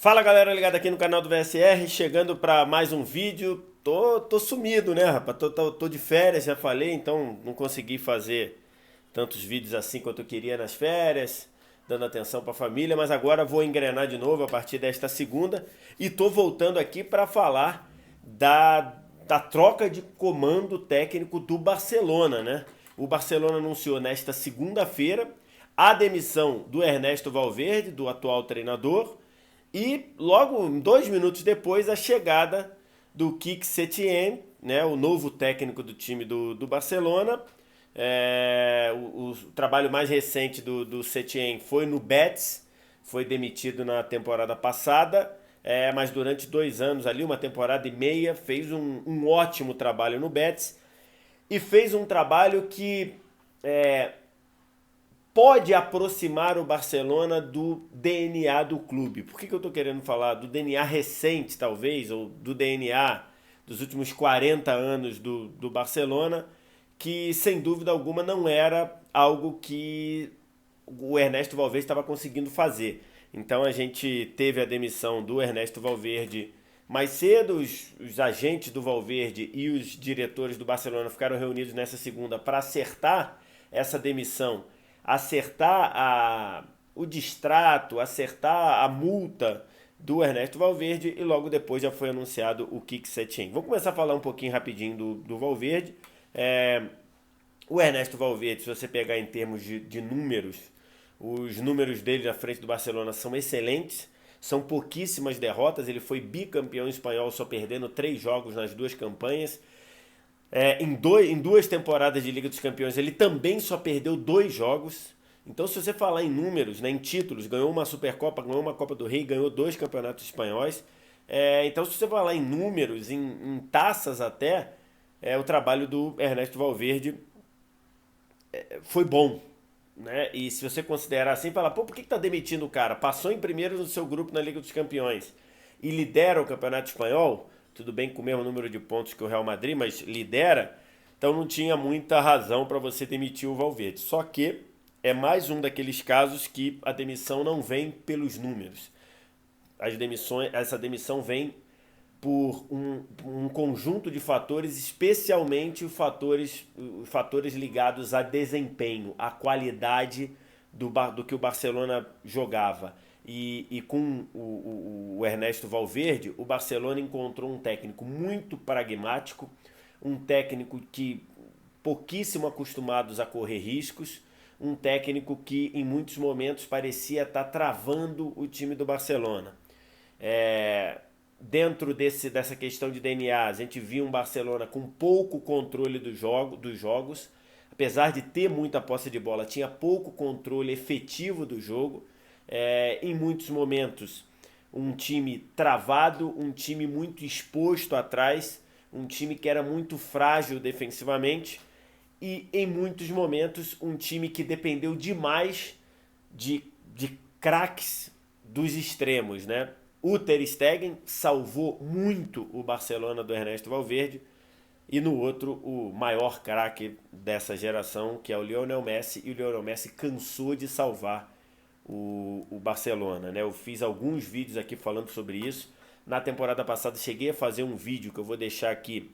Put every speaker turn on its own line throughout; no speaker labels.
Fala galera ligada aqui no canal do VSR, chegando para mais um vídeo. Tô sumido, né, rapaz? Tô de férias, já falei, então não consegui fazer tantos vídeos assim quanto eu queria nas férias, dando atenção para a família, mas agora vou engrenar de novo a partir desta segunda e tô voltando aqui para falar da troca de comando técnico do Barcelona, né? O Barcelona anunciou nesta segunda-feira a demissão do Ernesto Valverde, do atual treinador, e logo 2 minutos depois a chegada do Quique Setien, né, o novo técnico do time do Barcelona. O trabalho mais recente do Setien foi no Betis, foi demitido na temporada passada, mas durante 2 anos ali, uma temporada e meia, fez um ótimo trabalho no Betis e fez um trabalho que é, pode aproximar o Barcelona do DNA do clube. Por que eu estou querendo falar do DNA recente, talvez, ou do DNA dos últimos 40 anos do Barcelona, que sem dúvida alguma não era algo que o Ernesto Valverde estava conseguindo fazer. Então a gente teve a demissão do Ernesto Valverde mais cedo, os agentes do Valverde e os diretores do Barcelona ficaram reunidos nessa segunda para acertar essa demissão, acertar o distrato, acertar a multa do Ernesto Valverde e logo depois já foi anunciado o Quique Setien. Vou começar a falar um pouquinho rapidinho do Valverde. É, o Ernesto Valverde, se você pegar em termos de números, os números dele na frente do Barcelona são excelentes. São pouquíssimas derrotas. Ele foi bicampeão espanhol, só perdendo 3 jogos nas 2 campanhas. Em 2 temporadas de Liga dos Campeões, ele também só perdeu 2 jogos. Então, se você falar em números, né, em títulos, ganhou uma Supercopa, ganhou uma Copa do Rei, ganhou 2 campeonatos espanhóis. Então, se você falar em números, em taças até, o trabalho do Ernesto Valverde foi bom, né? E se você considerar assim, fala, pô, por que tá demitindo o cara? Passou em primeiro no seu grupo na Liga dos Campeões e lidera o Campeonato Espanhol, tudo bem com o mesmo número de pontos que o Real Madrid, mas lidera, então não tinha muita razão para você demitir o Valverde. Só que é mais um daqueles casos que a demissão não vem pelos números. Essa demissão vem por um conjunto de fatores, especialmente os fatores ligados a desempenho, a qualidade do que o Barcelona jogava. E com o Ernesto Valverde, o Barcelona encontrou um técnico muito pragmático, um técnico que pouquíssimo acostumados a correr riscos, um técnico que em muitos momentos parecia estar travando o time do Barcelona. É, Dentro dessa questão de DNA, a gente viu um Barcelona com pouco controle dos jogos, apesar de ter muita posse de bola, tinha pouco controle efetivo do jogo. Em muitos momentos, um time travado, um time muito exposto atrás, um time que era muito frágil defensivamente e em muitos momentos um time que dependeu demais de craques dos extremos, né? O Ter Stegen salvou muito o Barcelona do Ernesto Valverde e no outro o maior craque dessa geração, que é o Lionel Messi, e o Lionel Messi cansou de salvar o Barcelona, né? Eu fiz alguns vídeos aqui falando sobre isso. Na temporada passada cheguei a fazer um vídeo que eu vou deixar aqui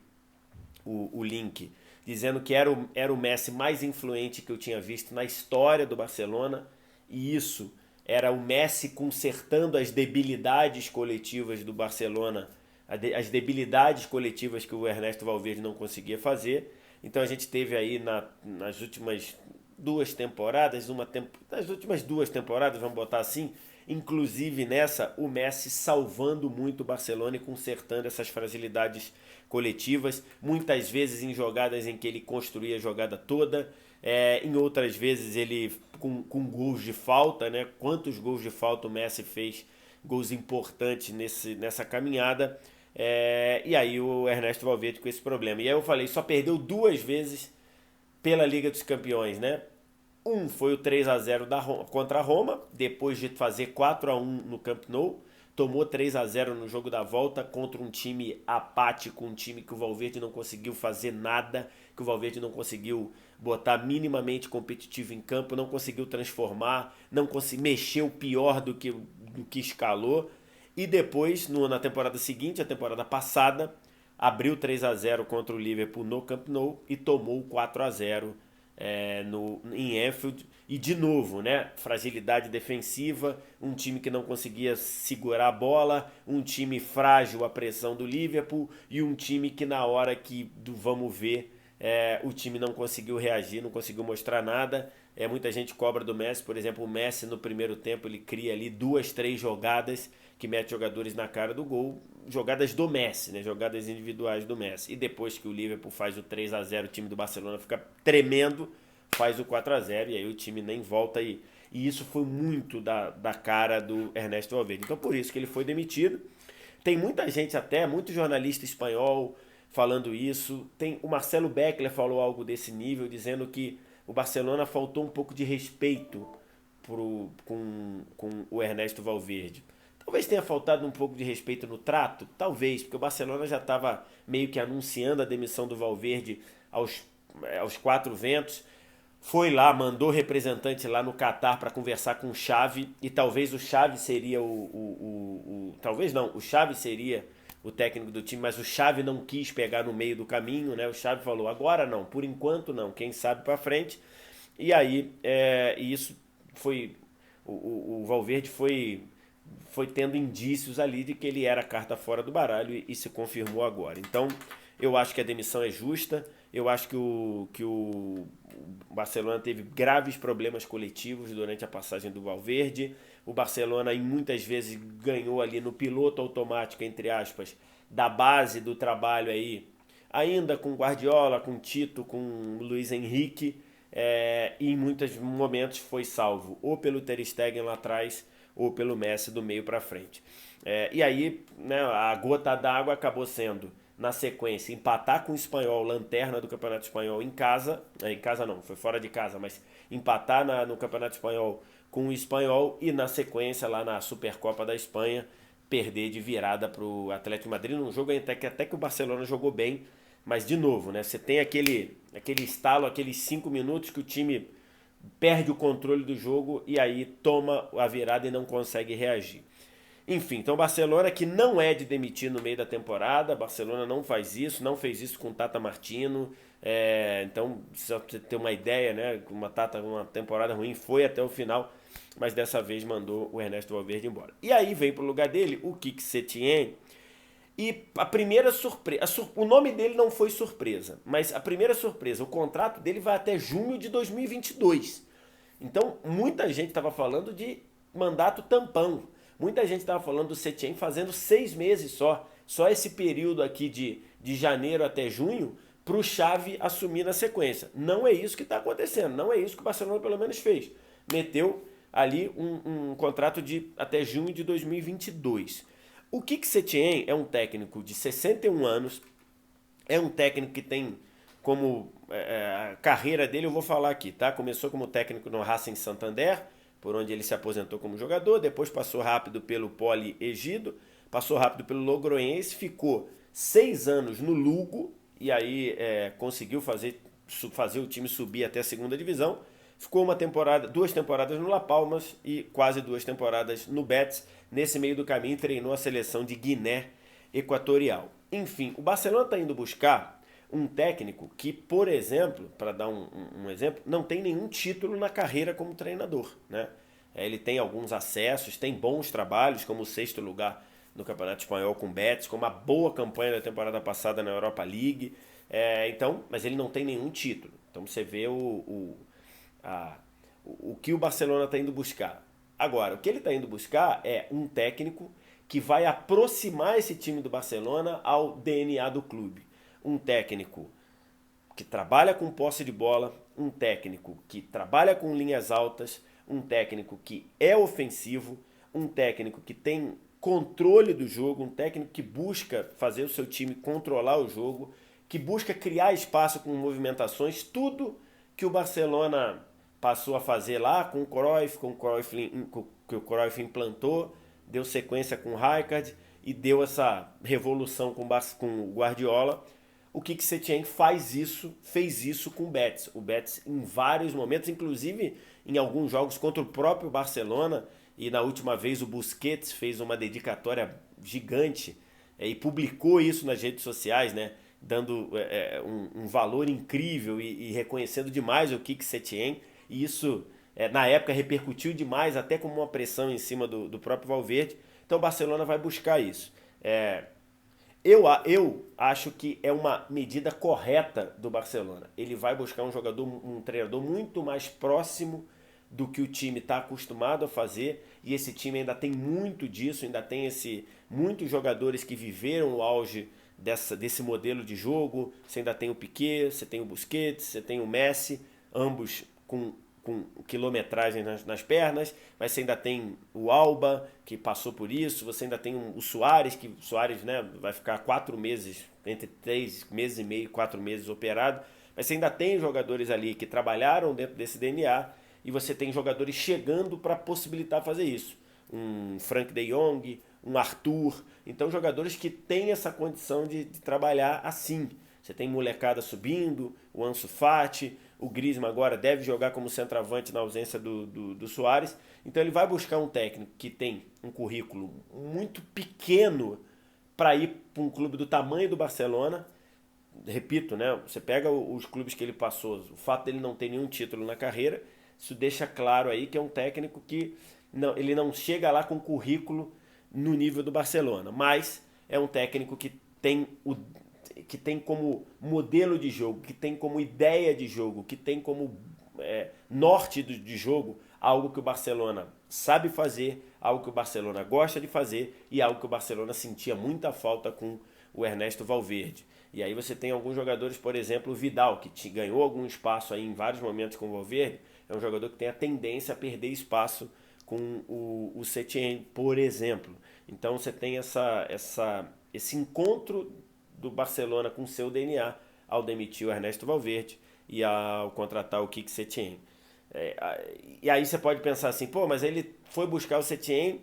o link, dizendo que era o Messi mais influente que eu tinha visto na história do Barcelona, e isso era o Messi consertando as debilidades coletivas do Barcelona, as debilidades coletivas que o Ernesto Valverde não conseguia fazer. Então a gente teve aí nas últimas 2 temporadas, nas últimas 2 temporadas, vamos botar assim, inclusive nessa, o Messi salvando muito o Barcelona e consertando essas fragilidades coletivas, muitas vezes em jogadas em que ele construía a jogada toda, em outras vezes ele com gols de falta, né? Quantos gols de falta o Messi fez, gols importantes nessa caminhada. E aí o Ernesto Valverde com esse problema. E aí eu falei, só perdeu 2 vezes pela Liga dos Campeões, né? Foi o 3-0 contra a Roma, depois de fazer 4-1 no Camp Nou. Tomou 3-0 no jogo da volta contra um time apático, um time que o Valverde não conseguiu fazer nada, que o Valverde não conseguiu botar minimamente competitivo em campo, não conseguiu transformar, não conseguiu mexer o pior do que escalou. E depois, na temporada seguinte, a temporada passada, abriu 3-0 contra o Liverpool no Camp Nou e tomou 4-0 em Anfield. E de novo, né? Fragilidade defensiva, um time que não conseguia segurar a bola, um time frágil à pressão do Liverpool e um time que na hora do vamos ver, o time não conseguiu reagir, não conseguiu mostrar nada. Muita gente cobra do Messi, por exemplo, o Messi no primeiro tempo ele cria ali 2, 3 jogadas que mete jogadores na cara do gol, jogadas do Messi, né? Jogadas individuais do Messi. E depois que o Liverpool faz o 3-0, o time do Barcelona fica tremendo, faz o 4-0 e aí o time nem volta aí. E isso foi muito da cara do Ernesto Valverde. Então por isso que ele foi demitido. Tem muita gente até, muito jornalista espanhol falando isso. Tem o Marcelo Beckler falou algo desse nível, dizendo que o Barcelona faltou um pouco de respeito com o Ernesto Valverde. Talvez tenha faltado um pouco de respeito no trato, talvez, porque o Barcelona já estava meio que anunciando a demissão do Valverde aos quatro ventos. Foi lá, mandou representante lá no Catar para conversar com o Xavi, e talvez o Xavi seria talvez não, o Xavi seria o técnico do time, mas o Xavi não quis pegar no meio do caminho, né? O Xavi falou, agora não, por enquanto não, quem sabe para frente. E aí, isso foi, o Valverde foi tendo indícios ali de que ele era a carta fora do baralho e se confirmou agora. Então, eu acho que a demissão é justa, eu acho que o Barcelona teve graves problemas coletivos durante a passagem do Valverde. O Barcelona muitas vezes ganhou ali no piloto automático, entre aspas, da base do trabalho aí, ainda com Guardiola, com Tito, com Luiz Henrique, e em muitos momentos foi salvo ou pelo Ter Stegen lá atrás ou pelo Messi do meio para frente. E aí, né, a gota d'água acabou sendo, na sequência, empatar com o Espanhol, lanterna do Campeonato Espanhol em casa não, foi fora de casa, mas empatar no Campeonato Espanhol com o Espanhol e na sequência lá na Supercopa da Espanha perder de virada para o Atlético de Madrid num jogo até que o Barcelona jogou bem, mas de novo, né, você tem aquele estalo, aqueles 5 minutos que o time perde o controle do jogo e aí toma a virada e não consegue reagir. Enfim, então o Barcelona, que não é de demitir no meio da temporada, Barcelona não faz isso, não fez isso com o Tata Martino, então, só pra você ter uma ideia, né, uma temporada ruim, foi até o final, mas dessa vez mandou o Ernesto Valverde embora. E aí vem pro lugar dele o Quique Setien, e a primeira surpresa, o nome dele não foi surpresa, mas a primeira surpresa, o contrato dele vai até junho de 2022. Então, muita gente estava falando de mandato tampão. Muita gente estava falando do Setien fazendo 6 meses só esse período aqui de janeiro até junho, para o Xavi assumir na sequência. Não é isso que está acontecendo, não é isso que o Barcelona pelo menos fez. Meteu ali um contrato de até junho de 2022. O Quique Setien é um técnico de 61 anos, é um técnico que tem como a carreira dele, eu vou falar aqui, tá? Começou como técnico no Racing Santander, por onde ele se aposentou como jogador, depois passou rápido pelo Poli Egido, passou rápido pelo Logroense, ficou 6 anos no Lugo, e aí conseguiu fazer o time subir até a segunda divisão, ficou 2 temporadas no La Palmas e quase 2 temporadas no Betis. Nesse meio do caminho treinou a seleção de Guiné Equatorial. Enfim, o Barcelona está indo buscar um técnico que, por exemplo, para dar um exemplo, não tem nenhum título na carreira como treinador, né? Ele tem alguns acessos, tem bons trabalhos, como o 6º lugar no Campeonato Espanhol com o Betis, com uma boa campanha da temporada passada na Europa League, mas ele não tem nenhum título. Então você vê o que o Barcelona está indo buscar. Agora, o que ele está indo buscar é um técnico que vai aproximar esse time do Barcelona ao DNA do clube. Um técnico que trabalha com posse de bola, um técnico que trabalha com linhas altas, um técnico que é ofensivo, um técnico que tem controle do jogo, um técnico que busca fazer o seu time controlar o jogo, que busca criar espaço com movimentações, tudo que o Barcelona passou a fazer lá com o Cruyff, que o Cruyff implantou, deu sequência com o Rijkaard e deu essa revolução com o Guardiola. O Quique Setien fez isso com o Betis. O Betis em vários momentos, inclusive em alguns jogos contra o próprio Barcelona, e na última vez o Busquets fez uma dedicatória gigante e publicou isso nas redes sociais, né? Dando um valor incrível e reconhecendo demais o Kik Setien, e isso na época repercutiu demais, até como uma pressão em cima do próprio Valverde. Então o Barcelona vai buscar isso. Eu acho que é uma medida correta do Barcelona. Ele vai buscar um jogador, um treinador muito mais próximo do que o time está acostumado a fazer, e esse time ainda tem muito disso, ainda tem muitos jogadores que viveram o auge desse modelo de jogo. Você ainda tem o Piqué, você tem o Busquets, você tem o Messi, ambos com quilometragem nas pernas, mas você ainda tem o Alba, que passou por isso, você ainda tem o Suárez, que o Suárez, né, vai ficar 4 meses, entre 3 meses e meio e 4 meses operado, mas você ainda tem jogadores ali que trabalharam dentro desse DNA, e você tem jogadores chegando para possibilitar fazer isso. Um Frank de Jong, um Arthur, então jogadores que têm essa condição de trabalhar assim. Você tem molecada subindo, o Ansu Fati, o Griezmann agora deve jogar como centroavante na ausência do Suárez. Então ele vai buscar um técnico que tem um currículo muito pequeno para ir para um clube do tamanho do Barcelona. Repito, né? Você pega os clubes que ele passou, o fato dele não ter nenhum título na carreira, isso deixa claro aí que é um técnico que ele não chega lá com currículo no nível do Barcelona, mas é um técnico que tem como modelo de jogo, que tem como ideia de jogo, que tem como norte de jogo algo que o Barcelona sabe fazer, algo que o Barcelona gosta de fazer e algo que o Barcelona sentia muita falta com o Ernesto Valverde. E aí você tem alguns jogadores, por exemplo, o Vidal, que ganhou algum espaço aí em vários momentos com o Valverde, é um jogador que tem a tendência a perder espaço com o Setien, por exemplo. Então você tem esse encontro do Barcelona com seu DNA ao demitir o Ernesto Valverde e ao contratar o Kik Setien. E aí você pode pensar assim, pô, mas ele foi buscar o Setien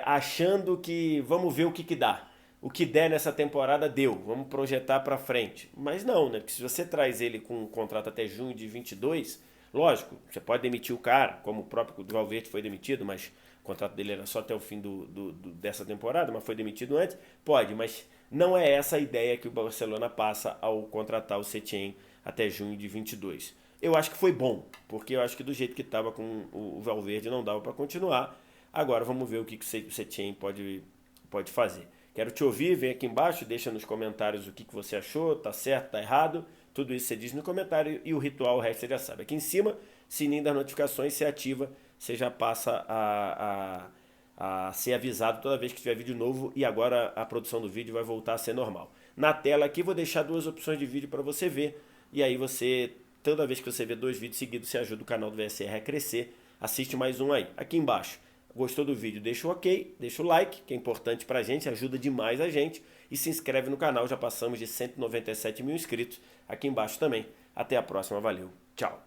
achando que vamos ver o que dá. O que der nessa temporada deu, vamos projetar para frente. Mas não, né? Porque se você traz ele com um contrato até junho de 22, lógico, você pode demitir o cara, como o próprio Valverde foi demitido, mas o contrato dele era só até o fim dessa temporada, mas foi demitido antes. Pode, mas não é essa a ideia que o Barcelona passa ao contratar o Setien até junho de 22. Eu acho que foi bom, porque eu acho que do jeito que estava com o Valverde não dava para continuar. Agora vamos ver o que o Setien pode fazer. Quero te ouvir, vem aqui embaixo, deixa nos comentários o que você achou, tá certo, tá errado. Tudo isso você diz no comentário e o ritual, o resto você já sabe. Aqui em cima, sininho das notificações, você ativa, você já passa a ser avisado toda vez que tiver vídeo novo, e agora a produção do vídeo vai voltar a ser normal. Na tela aqui vou deixar 2 opções de vídeo para você ver, e aí toda vez que você vê 2 vídeos seguidos, você ajuda o canal do VSR a crescer. Assiste mais um aí. Aqui embaixo, gostou do vídeo? Deixa o ok, deixa o like, que é importante pra gente, ajuda demais a gente. E se inscreve no canal, já passamos de 197 mil inscritos aqui embaixo também. Até a próxima, valeu, tchau.